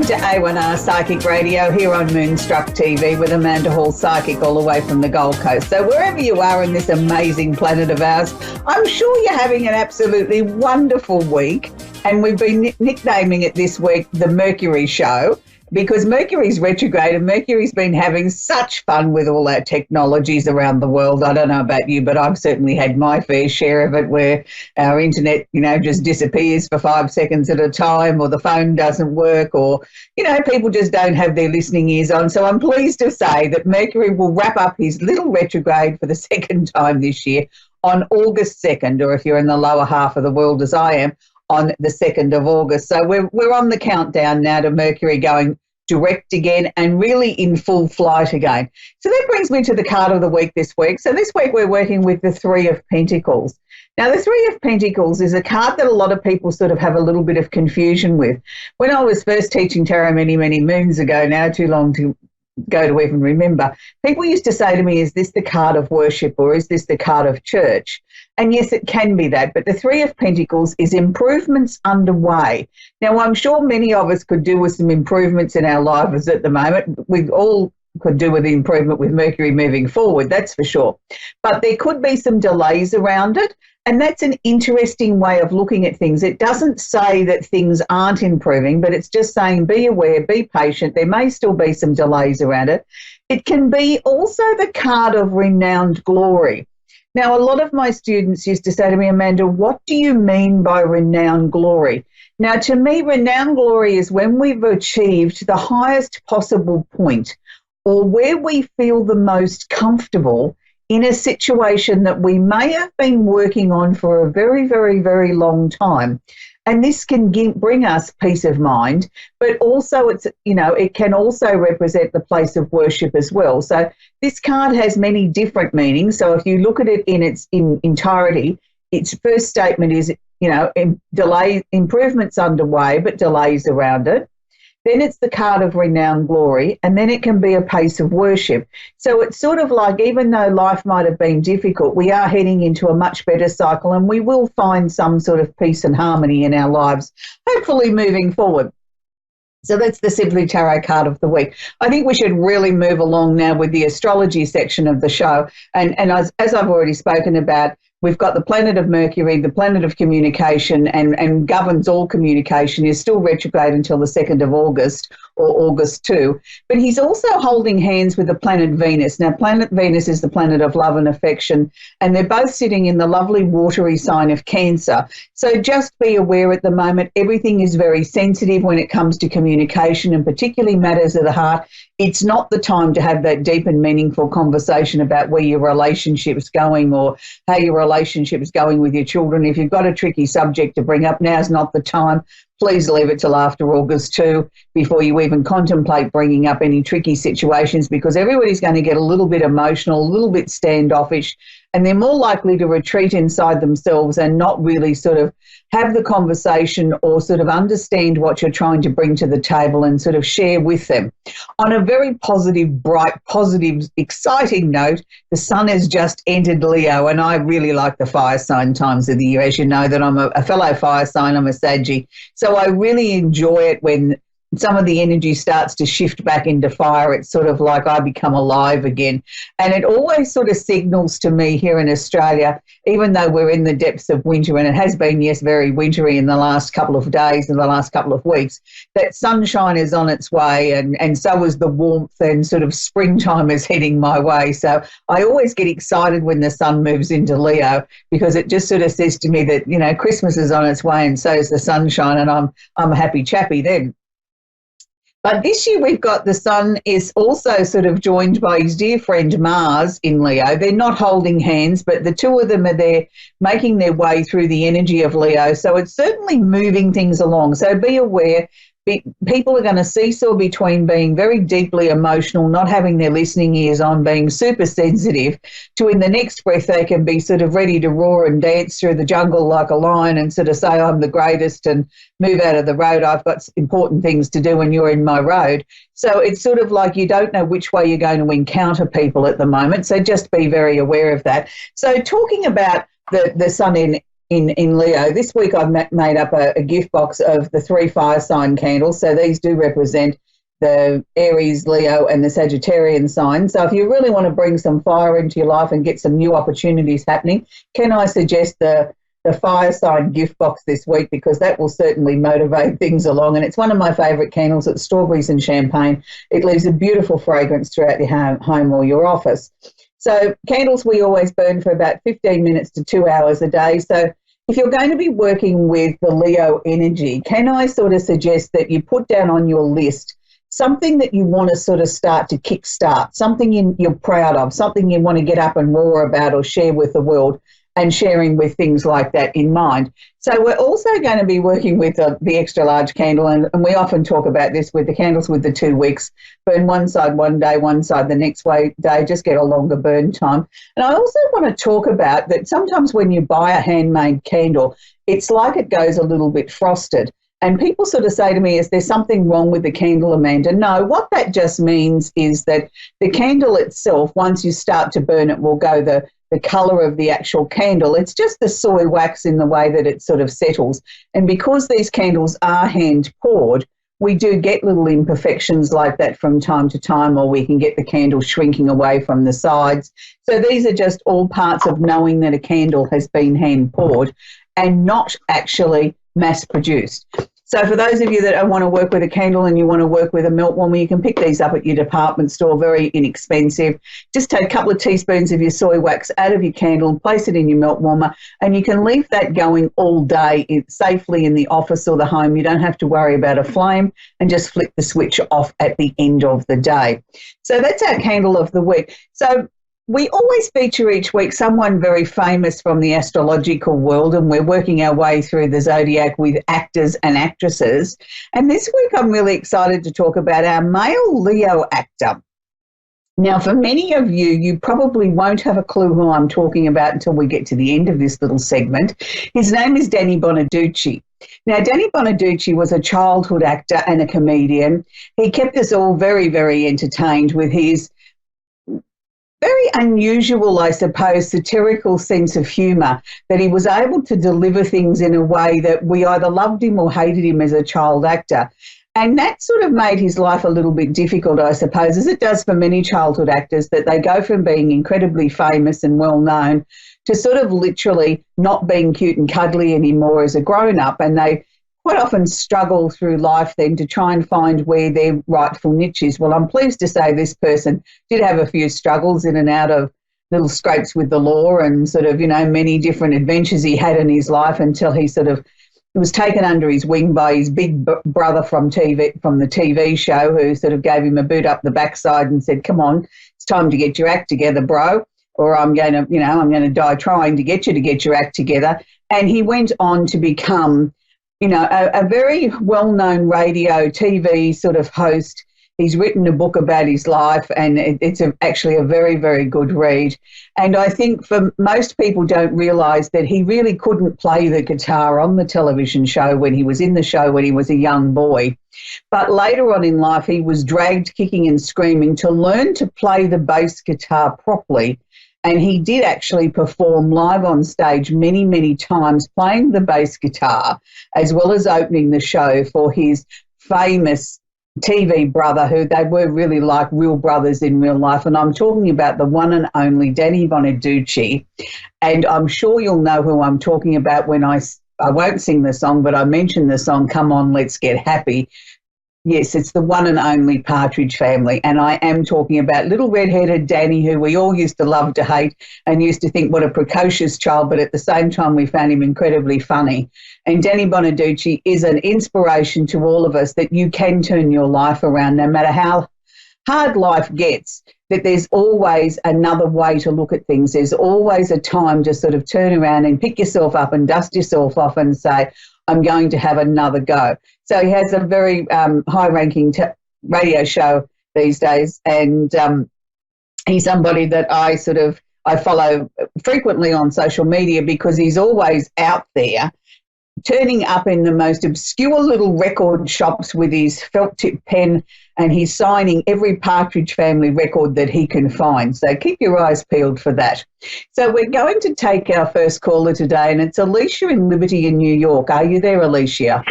to A1R Psychic Radio here on Moonstruck TV with Amanda Hall Psychic all the way from the Gold Coast. So wherever you are in this amazing planet of ours, I'm sure you're having an absolutely wonderful week. And we've been nicknaming it this week the Mercury Show, because Mercury's retrograde and Mercury's been having such fun with all our technologies around the world. I don't know about you, but I've certainly had my fair share of it where our internet, just disappears for 5 seconds at a time, or the phone doesn't work, or, people just don't have their listening ears on. So I'm pleased to say that Mercury will wrap up his little retrograde for the second time this year on August 2nd, or if you're in the lower half of the world as I am, on the 2nd of August. So we're on the countdown now to Mercury going direct again and really in full flight again. So that brings me to the card of the week this week. So this week we're working with the Three of Pentacles. Now, the Three of Pentacles is a card that a lot of people sort of have a little bit of confusion with. When I was first teaching tarot many, many moons ago, now too long to go to even remember, people used to say to me, is this the card of worship or is this the card of church? And yes, it can be that, but the Three of Pentacles is improvements underway. Now, I'm sure many of us could do with some improvements in our lives at the moment. We all could do with the improvement with Mercury moving forward, that's for sure. But there could be some delays around it, and that's an interesting way of looking at things. It doesn't say that things aren't improving, but it's just saying be aware, be patient. There may still be some delays around it. It can be also the card of renowned glory. Now, a lot of my students used to say to me, Amanda, what do you mean by renowned glory? Now, to me, renowned glory is when we've achieved the highest possible point, or where we feel the most comfortable in a situation that we may have been working on for a very, very, very long time. And this can bring us peace of mind, but also it can also represent the place of worship as well. So this card has many different meanings. So if you look at it in its entirety, its first statement is, improvements underway, but delays around it. Then it's the card of renowned glory, and then it can be a place of worship. So it's sort of like, even though life might have been difficult, we are heading into a much better cycle, and we will find some sort of peace and harmony in our lives, hopefully moving forward. So that's the Simply Tarot card of the week. I think we should really move along now with the astrology section of the show. And as I've already spoken about, we've got the planet of Mercury, the planet of communication, and governs all communication, is still retrograde until the 2nd of August, or August 2. But he's also holding hands with the planet Venus. Now, planet Venus is the planet of love and affection, and they're both sitting in the lovely watery sign of Cancer. So just be aware at the moment, everything is very sensitive when it comes to communication, and particularly matters of the heart. It's not the time to have that deep and meaningful conversation about where your relationship's going or how your relationship is going with your children. If you've got a tricky subject to bring up, now's not the time. Please leave it till after August 2 before you even contemplate bringing up any tricky situations, because everybody's going to get a little bit emotional, a little bit standoffish, and they're more likely to retreat inside themselves and not really sort of have the conversation or sort of understand what you're trying to bring to the table and sort of share with them. On a very positive, bright, positive, exciting note, the sun has just entered Leo, and I really like the fire sign times of the year. As you know, that I'm a fellow fire sign, I'm a Saggy. So I really enjoy it when some of the energy starts to shift back into fire. It's sort of like I become alive again. And it always sort of signals to me here in Australia, even though we're in the depths of winter, and it has been, yes, very wintry in the last couple of days and the last couple of weeks, that sunshine is on its way, and so is the warmth, and sort of springtime is heading my way. So I always get excited when the sun moves into Leo, because it just sort of says to me that, Christmas is on its way and so is the sunshine, and I'm a happy chappy then. But this year we've got the sun is also sort of joined by his dear friend Mars in Leo. They're not holding hands, but the two of them are there making their way through the energy of Leo. So it's certainly moving things along. So be aware. People are going to seesaw between being very deeply emotional, not having their listening ears on, being super sensitive, to in the next breath they can be sort of ready to roar and dance through the jungle like a lion and sort of say, I'm the greatest, and move out of the road. I've got important things to do when you're in my road. So it's sort of like you don't know which way you're going to encounter people at the moment. So just be very aware of that. So talking about the sun in in Leo. This week I've made up a gift box of the 3 fire sign candles. So these do represent the Aries, Leo, and the Sagittarian sign. So if you really want to bring some fire into your life and get some new opportunities happening, can I suggest the fire sign gift box this week, because that will certainly motivate things along. And it's one of my favourite candles. It's strawberries and champagne. It leaves a beautiful fragrance throughout your home or your office. So candles we always burn for about 15 minutes to 2 hours a day. So if you're going to be working with the Leo energy, can I sort of suggest that you put down on your list something that you want to sort of start to kickstart, something you're proud of, something you want to get up and roar about or share with the world, and sharing with things like that in mind. So we're also going to be working with the extra large candle, and we often talk about this with the candles with the 2 wicks, burn one side one day, one side the next day, just get a longer burn time. And I also want to talk about that sometimes when you buy a handmade candle, it's like it goes a little bit frosted. And people sort of say to me, is there something wrong with the candle, Amanda? No, what that just means is that the candle itself, once you start to burn it, will go the colour of the actual candle. It's just the soy wax in the way that it sort of settles. And because these candles are hand poured, we do get little imperfections like that from time to time, or we can get the candle shrinking away from the sides. So these are just all parts of knowing that a candle has been hand poured and not actually mass produced. So for those of you that want to work with a candle and you want to work with a melt warmer, you can pick these up at your department store, very inexpensive. Just take a couple of teaspoons of your soy wax out of your candle and place it in your melt warmer, and you can leave that going all day safely in the office or the home. You don't have to worry about a flame, and just flick the switch off at the end of the day. So that's our candle of the week. So we always feature each week someone very famous from the astrological world, and we're working our way through the zodiac with actors and actresses. And this week I'm really excited to talk about our male Leo actor. Now, for many of you, you probably won't have a clue who I'm talking about until we get to the end of this little segment. His name is Danny Bonaduce. Now, Danny Bonaduce was a childhood actor and a comedian. He kept us all very, very entertained with his very unusual, I suppose, satirical sense of humour, that he was able to deliver things in a way that we either loved him or hated him as a child actor. And that sort of made his life a little bit difficult, I suppose, as it does for many childhood actors, that they go from being incredibly famous and well-known to sort of literally not being cute and cuddly anymore as a grown-up, and they quite often struggle through life then to try and find where their rightful niche is. Well, I'm pleased to say this person did have a few struggles in and out of little scrapes with the law, and sort of, you know, many different adventures he had in his life, until he sort of was taken under his wing by his big brother from the TV show, who sort of gave him a boot up the backside and said, come on, it's time to get your act together, bro, or I'm going to die trying to get your act together. And he went on to become, you know, a very well-known radio, TV sort of host. He's written a book about his life, and it's actually a very, very good read. And I think for most people don't realise that he really couldn't play the guitar on the television show when he was in the show when he was a young boy. But later on in life, he was dragged kicking and screaming to learn to play the bass guitar properly. And he did actually perform live on stage many, many times, playing the bass guitar, as well as opening the show for his famous TV brother, who they were really like real brothers in real life. And I'm talking about the one and only Danny Bonaduce. And I'm sure you'll know who I'm talking about when I won't sing the song, but I mention the song, Come On, Let's Get Happy. Yes, it's the one and only Partridge Family, and I am talking about little red-headed Danny, who we all used to love to hate and used to think what a precocious child, but at the same time we found him incredibly funny. And Danny Bonaduce is an inspiration to all of us, that you can turn your life around no matter how hard life gets, that there's always another way to look at things. There's always a time to sort of turn around and pick yourself up and dust yourself off and say, I'm going to have another go. So he has a very high-ranking radio show these days, and he's somebody that I follow frequently on social media, because he's always out there turning up in the most obscure little record shops with his felt tip pen, and he's signing every Partridge Family record that he can find. So keep your eyes peeled for that. So we're going to take our first caller today, and it's Alicia in Liberty in New York. Are you there, Alicia?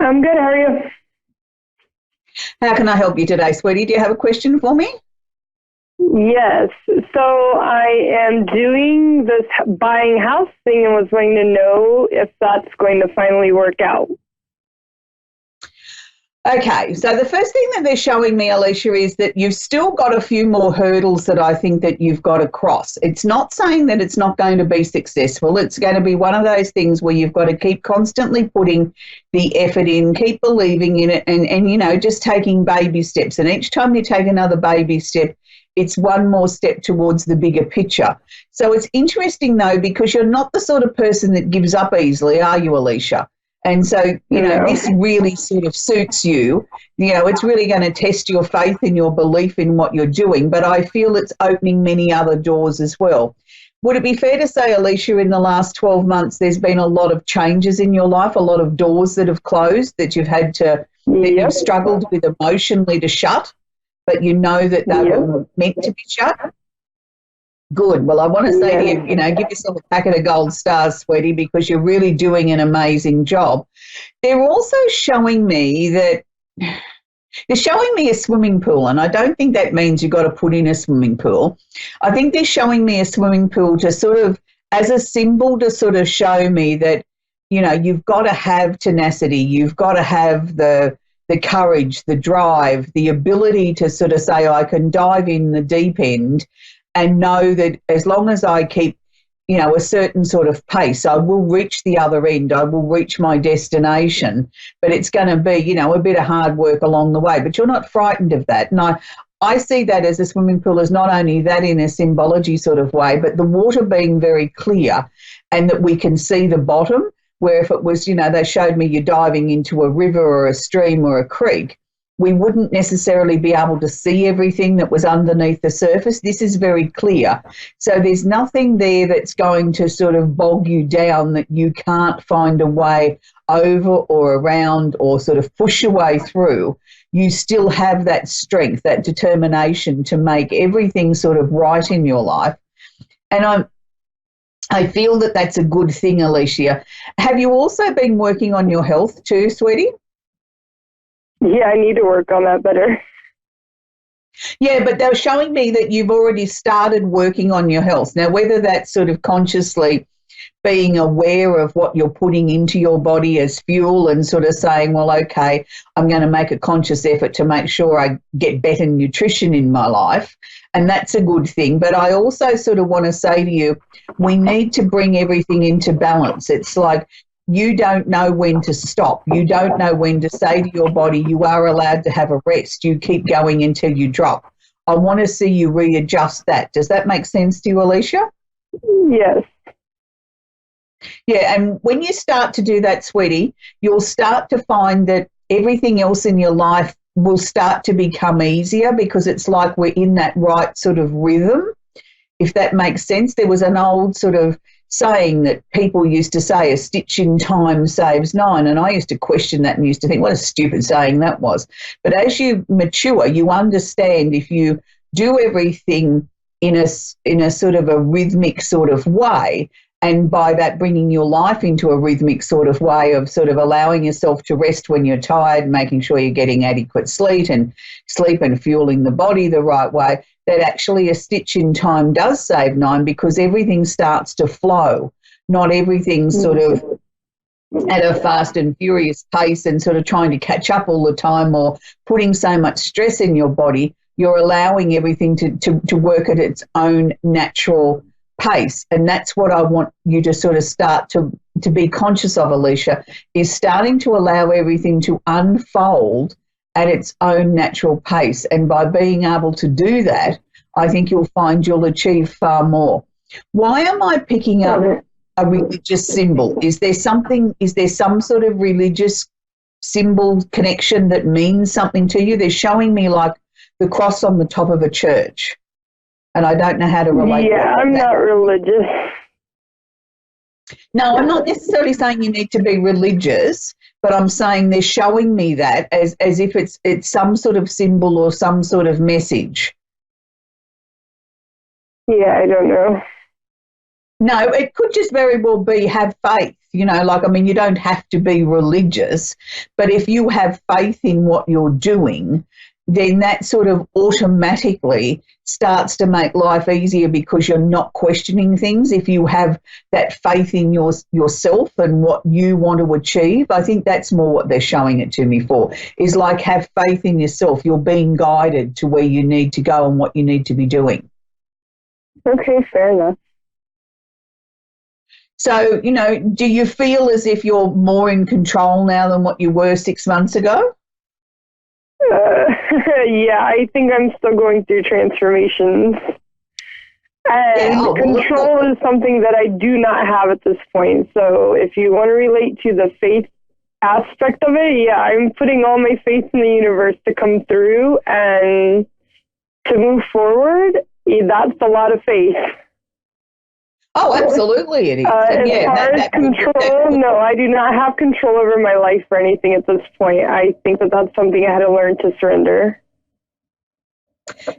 I'm good. How are you? How can I help you today, sweetie? Do you have a question for me? Yes. So I am doing this buying house thing and was wanting to know if that's going to finally work out. Okay, so the first thing that they're showing me, Alicia, is that you've still got a few more hurdles that I think that you've got to cross. It's not saying that it's not going to be successful. It's going to be one of those things where you've got to keep constantly putting the effort in, keep believing in it, and you know, just taking baby steps. And each time you take another baby step, it's one more step towards the bigger picture. So it's interesting, though, because you're not the sort of person that gives up easily, are you, Alicia? And so, you know, this really sort of suits you. You know, it's really going to test your faith and your belief in what you're doing, but I feel it's opening many other doors as well. Would it be fair to say, Alicia, in the last 12 months, there's been a lot of changes in your life, a lot of doors that have closed that you've had to, that you've struggled with emotionally to shut, but you know that they were meant to be shut? Good. Well, I want to say to you, you know, give yourself a packet of gold stars, sweetie, because you're really doing an amazing job. They're also showing me that they're showing me a swimming pool, and I don't think that means you've got to put in a swimming pool. I think they're showing me a swimming pool to sort of, as a symbol to sort of show me that, you know, you've got to have tenacity, you've got to have the courage, the drive, the ability to sort of say, I can dive in the deep end and know that as long as I keep, you know, a certain sort of pace, I will reach the other end, I will reach my destination, but it's going to be, you know, a bit of hard work along the way, but you're not frightened of that. And I see that as a swimming pool as not only that in a symbology sort of way, but the water being very clear and that we can see the bottom, where if it was, you know, they showed me you diving into a river or a stream or a creek, we wouldn't necessarily be able to see everything that was underneath the surface. This is very clear. So there's nothing there that's going to sort of bog you down that you can't find a way over or around or sort of push your way through. You still have that strength, that determination to make everything sort of right in your life. And I feel that that's a good thing, Alicia. Have you also been working on your health too, sweetie? Yeah, I need to work on that better. Yeah, but they were showing me that you've already started working on your health. Now, whether that's sort of consciously being aware of what you're putting into your body as fuel and sort of saying, well, okay, I'm going to make a conscious effort to make sure I get better nutrition in my life. And that's a good thing. But I also sort of want to say to you, we need to bring everything into balance. It's like you don't know when to stop. You don't know when to say to your body, you are allowed to have a rest. You keep going until you drop. I want to see you readjust that. Does that make sense to you, Alicia? Yes. Yeah, and when you start to do that, sweetie, you'll start to find that everything else in your life will start to become easier because it's like we're in that right sort of rhythm, if that makes sense. There was an old sort of saying that people used to say, a stitch in time saves nine, and I used to question that and used to think, what a stupid saying that was. But as you mature, you understand if you do everything in a sort of a rhythmic sort of way, and by that bringing your life into a rhythmic sort of way of sort of allowing yourself to rest when you're tired, making sure you're getting adequate sleep and fueling the body the right way, that actually a stitch in time does save nine because everything starts to flow. Not everything's sort of at a fast and furious pace and sort of trying to catch up all the time or putting so much stress in your body. You're allowing everything to work at its own natural pace. And that's what I want you to sort of start to be conscious of, Alicia, is starting to allow everything to unfold at its own natural pace. And by being able to do that, I think you'll find you'll achieve far more. Why am I picking up a religious symbol? Is there some sort of religious symbol connection that means something to you? They're showing me like the cross on the top of a church. And I don't know how to relate. Yeah, I'm not religious. No, I'm not necessarily saying you need to be religious, but I'm saying they're showing me that as if it's some sort of symbol or some sort of message. Yeah, I don't know. No, it could just very well be have faith, you know, like, I mean, you don't have to be religious, but if you have faith in what you're doing, then that sort of automatically starts to make life easier because you're not questioning things. If you have that faith in yourself and what you want to achieve, I think that's more what they're showing it to me for, is like have faith in yourself. You're being guided to where you need to go and what you need to be doing. Okay, fair enough. So, you know, do you feel as if you're more in control now than what you were 6 months ago? Yeah, I think I'm still going through transformations. And control is something that I do not have at this point. So if you want to relate to the faith aspect of it, yeah, I'm putting all my faith in the universe to come through and to move forward. That's a lot of faith. Oh, absolutely it is. As far as control, no, I do not have control over my life or anything at this point. I think that that's something I had to learn to surrender.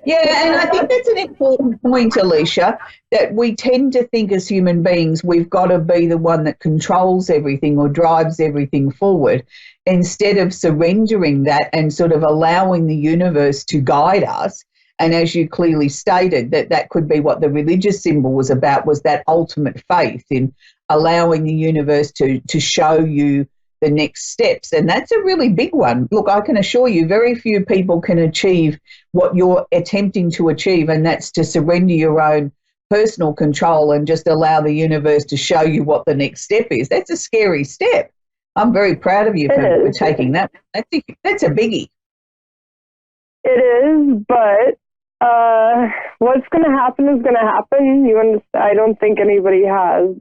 Yeah, and I think that's an important point, Alicia, that we tend to think as human beings we've got to be the one that controls everything or drives everything forward, instead of surrendering that and sort of allowing the universe to guide us. And as you clearly stated, that could be what the religious symbol was about, was that ultimate faith in allowing the universe to show you the next steps. And that's a really big one. Look, I can assure you very few people can achieve what you're attempting to achieve, and that's to surrender your own personal control and just allow the universe to show you what the next step is. That's a scary step. I'm very proud of you for taking that. That's a biggie. It is, but what's going to happen is going to happen. You understand? I don't think anybody has.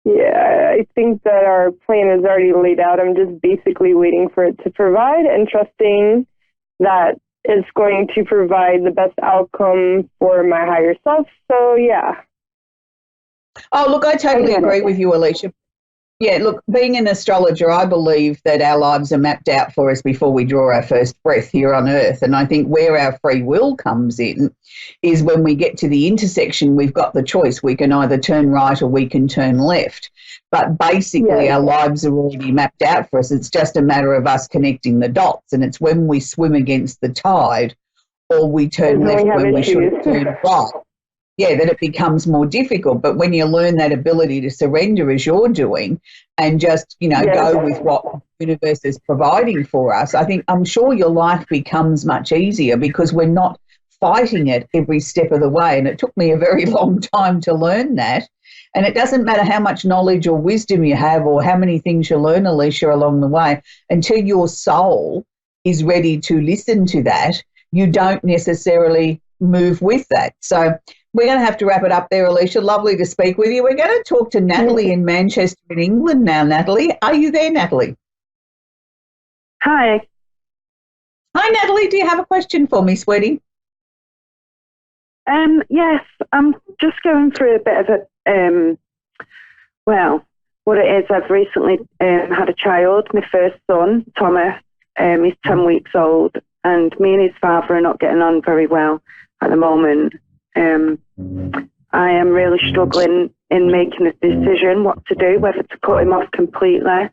Yeah, I think that our plan is already laid out. I'm just basically waiting for it to provide and trusting that it's going to provide the best outcome for my higher self. So, yeah. Oh, look, I totally agree with you, Alicia. Yeah, look, being an astrologer, I believe that our lives are mapped out for us before we draw our first breath here on Earth. And I think where our free will comes in is when we get to the intersection, we've got the choice. We can either turn right or we can turn left. But basically, our lives are already mapped out for us. It's just a matter of us connecting the dots. And it's when we swim against the tide or we turn left when we should turn right. Yeah, that it becomes more difficult. But when you learn that ability to surrender as you're doing and just, go with what the universe is providing for us, I'm sure your life becomes much easier because we're not fighting it every step of the way. And it took me a very long time to learn that. And it doesn't matter how much knowledge or wisdom you have or how many things you learn, Alicia, along the way, until your soul is ready to listen to that, you don't necessarily move with that. So we're going to have to wrap it up there, Alicia. Lovely to speak with you. We're going to talk to Natalie in Manchester in England now. Natalie, are you there, Natalie? Hi. Hi, Natalie. Do you have a question for me, sweetie? Yes, I'm just going through a bit of what it is, I've recently had a child, my first son, Thomas. He's 10 weeks old, and me and his father are not getting on very well at the moment. I am really struggling in making a decision what to do, whether to cut him off completely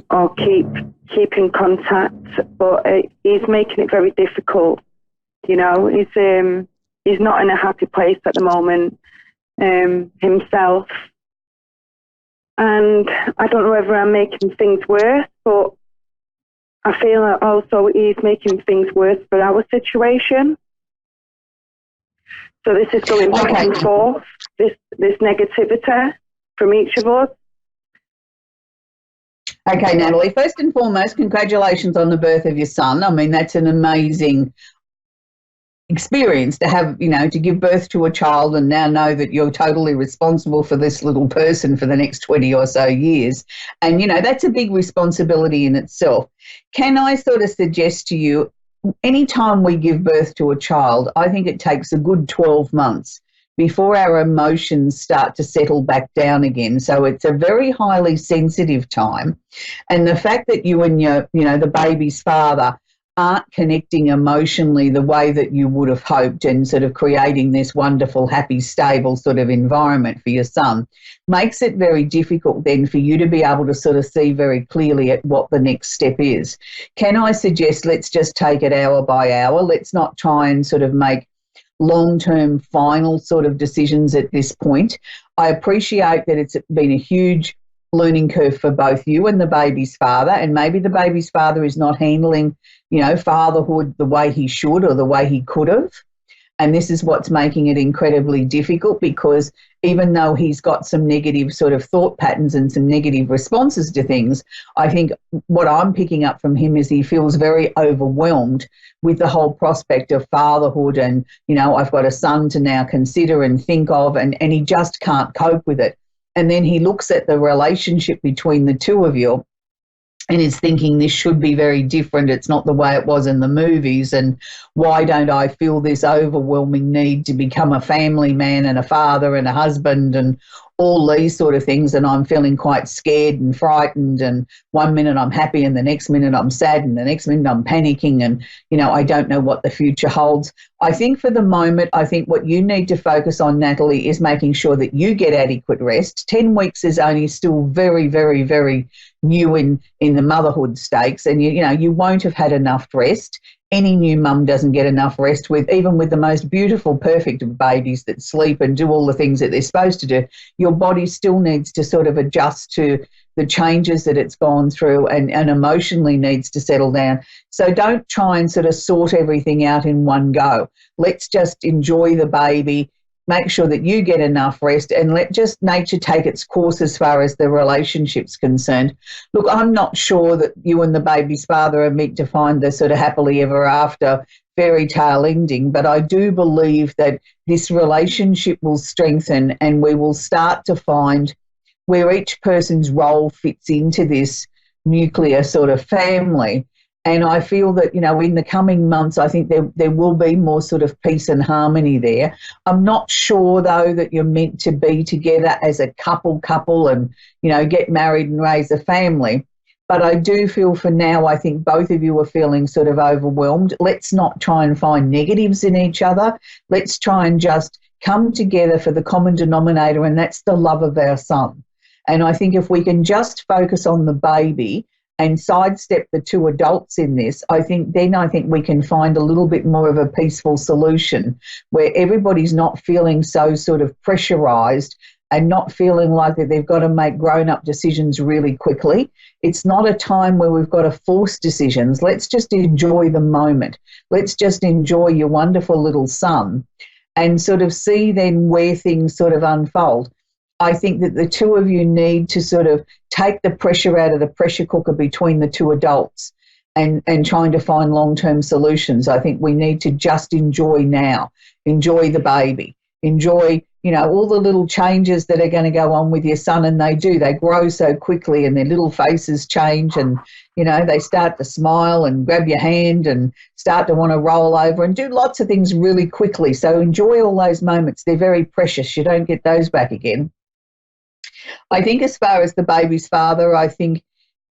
or keep in contact. But he's making it very difficult. He's not in a happy place at the moment himself, and I don't know whether I'm making things worse, but I feel like also he's making things worse for our situation. So this is going back and forth, this negativity from each of us. Okay, Natalie, first and foremost, congratulations on the birth of your son. I mean, that's an amazing experience to have, to give birth to a child and now know that you're totally responsible for this little person for the next 20 or so years. And, that's a big responsibility in itself. Can I sort of suggest to you, anytime we give birth to a child, I think it takes a good 12 months before our emotions start to settle back down again. So it's a very highly sensitive time. And the fact that you and the baby's father aren't connecting emotionally the way that you would have hoped and sort of creating this wonderful, happy, stable sort of environment for your son makes it very difficult then for you to be able to sort of see very clearly at what the next step is. Can I suggest let's just take it hour by hour? Let's not try and sort of make long-term final sort of decisions at this point. I appreciate that it's been a huge learning curve for both you and the baby's father, and maybe the baby's father is not handling fatherhood the way he should or the way he could have. And this is what's making it incredibly difficult, because even though he's got some negative sort of thought patterns and some negative responses to things, I think what I'm picking up from him is he feels very overwhelmed with the whole prospect of fatherhood and, I've got a son to now consider and think of, and he just can't cope with it. And then he looks at the relationship between the two of you and is thinking this should be very different. It's not the way it was in the movies. And why don't I feel this overwhelming need to become a family man and a father and a husband and all these sort of things? And I'm feeling quite scared and frightened. And one minute I'm happy and the next minute I'm sad and the next minute I'm panicking and, I don't know what the future holds. I think for the moment, what you need to focus on, Natalie, is making sure that you get adequate rest. 10 weeks is only still very, very, very new in the motherhood stakes, and you won't have had enough rest. Any new mum doesn't get enough rest, even with the most beautiful, perfect of babies that sleep and do all the things that they're supposed to do. Your body still needs to sort of adjust to the changes that it's gone through and emotionally needs to settle down. So don't try and sort of sort everything out in one go. Let's just enjoy the baby, make sure that you get enough rest, and let just nature take its course as far as the relationship's concerned. Look, I'm not sure that you and the baby's father are meant to find the sort of happily ever after fairy tale ending, but I do believe that this relationship will strengthen and we will start to find where each person's role fits into this nuclear sort of family. And I feel that, in the coming months, I think there will be more sort of peace and harmony there. I'm not sure, though, that you're meant to be together as a couple and, get married and raise a family. But I do feel for now, I think both of you are feeling sort of overwhelmed. Let's not try and find negatives in each other. Let's try and just come together for the common denominator, and that's the love of our son. And I think if we can just focus on the baby and sidestep the two adults in this, I think we can find a little bit more of a peaceful solution where everybody's not feeling so sort of pressurised and not feeling like that they've got to make grown-up decisions really quickly. It's not a time where we've got to force decisions. Let's just enjoy the moment. Let's just enjoy your wonderful little son and sort of see then where things sort of unfold. I think that the two of you need to sort of take the pressure out of the pressure cooker between the two adults and trying to find long-term solutions. I think we need to just enjoy now, enjoy the baby, enjoy, all the little changes that are going to go on with your son, and they grow so quickly and their little faces change and, they start to smile and grab your hand and start to want to roll over and do lots of things really quickly. So enjoy all those moments. They're very precious. You don't get those back again. I think as far as the baby's father, I think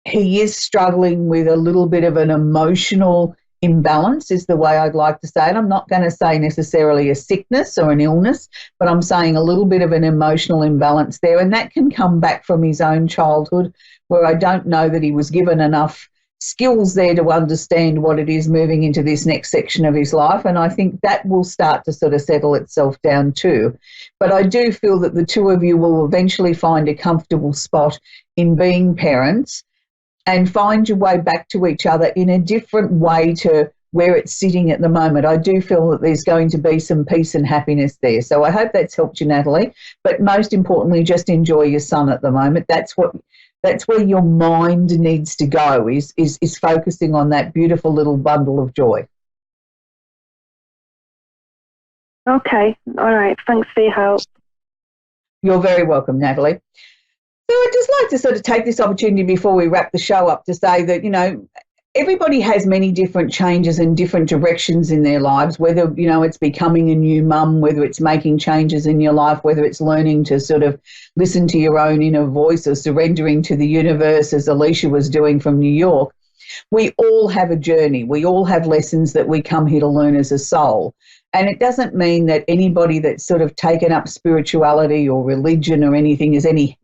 he is struggling with a little bit of an emotional imbalance is the way I'd like to say it. I'm not going to say necessarily a sickness or an illness, but I'm saying a little bit of an emotional imbalance there. And that can come back from his own childhood where I don't know that he was given enough skills there to understand what it is moving into this next section of his life. And I think that will start to sort of settle itself down too. But I do feel that the two of you will eventually find a comfortable spot in being parents and find your way back to each other in a different way to where it's sitting at the moment. I do feel that there's going to be some peace and happiness there. So I hope that's helped you, Natalie. But most importantly, just enjoy your son at the moment. That's where your mind needs to go, is focusing on that beautiful little bundle of joy. Okay. All right. Thanks for your help. You're very welcome, Natalie. So I'd just like to sort of take this opportunity before we wrap the show up to say that, everybody has many different changes and different directions in their lives, whether, you know, it's becoming a new mum, whether it's making changes in your life, whether it's learning to sort of listen to your own inner voice or surrendering to the universe, as Alicia was doing from New York. We all have a journey. We all have lessons that we come here to learn as a soul. And it doesn't mean that anybody that's sort of taken up spirituality or religion or anything is any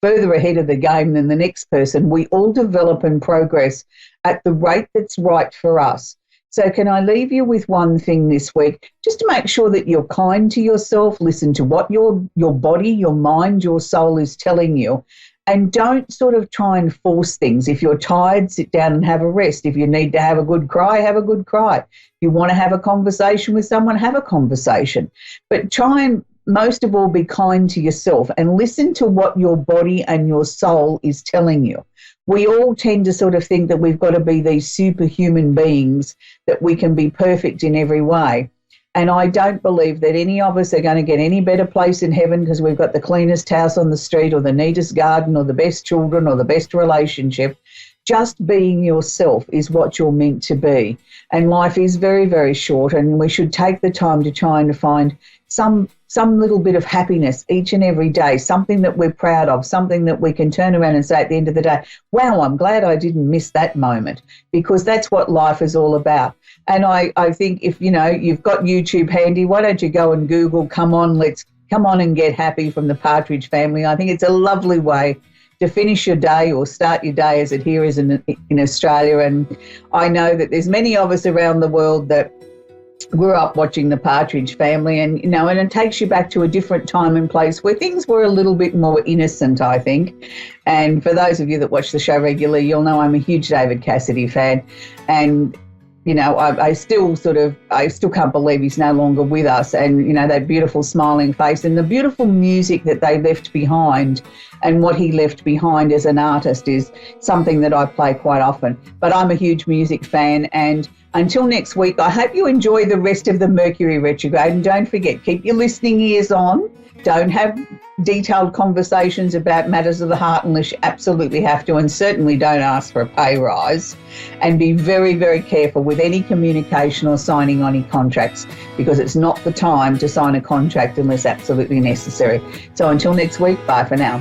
further ahead of the game than the next person. We all develop and progress at the rate that's right for us. So can I leave you with one thing this week? Just to make sure that you're kind to yourself, listen to what your body, your mind, your soul is telling you, and don't sort of try and force things. If you're tired, sit down and have a rest. If you need to have a good cry, have a good cry. If you want to have a conversation with someone, have a conversation. But try and most of all be kind to yourself and listen to what your body and your soul is telling you. We all tend to sort of think that we've got to be these superhuman beings, that we can be perfect in every way. And I don't believe that any of us are going to get any better place in heaven because we've got the cleanest house on the street or the neatest garden or the best children or the best relationship. Just being yourself is what you're meant to be. And life is very, very short, and we should take the time to try and find some little bit of happiness each and every day, something that we're proud of, something that we can turn around and say at the end of the day, wow, I'm glad I didn't miss that moment, because that's what life is all about. And I think if, you know, you've got YouTube handy, why don't you go and Google, come on and get happy from the Partridge Family. I think it's a lovely way to finish your day or start your day as it here is in Australia. And I know that there's many of us around the world that grew up watching the Partridge Family, and, you know, and it takes you back to a different time and place where things were a little bit more innocent, I think. And for those of you that watch the show regularly, you'll know I'm a huge David Cassidy fan. And, you know, I still can't believe he's no longer with us. And, you know, that beautiful smiling face and the beautiful music that they left behind and what he left behind as an artist is something that I play quite often. But I'm a huge music fan, and until next week, I hope you enjoy the rest of the Mercury retrograde. And don't forget, keep your listening ears on. Don't have detailed conversations about matters of the heart unless you absolutely have to, and certainly don't ask for a pay rise. And be very, very careful with any communication or signing any contracts, because it's not the time to sign a contract unless absolutely necessary. So until next week, bye for now.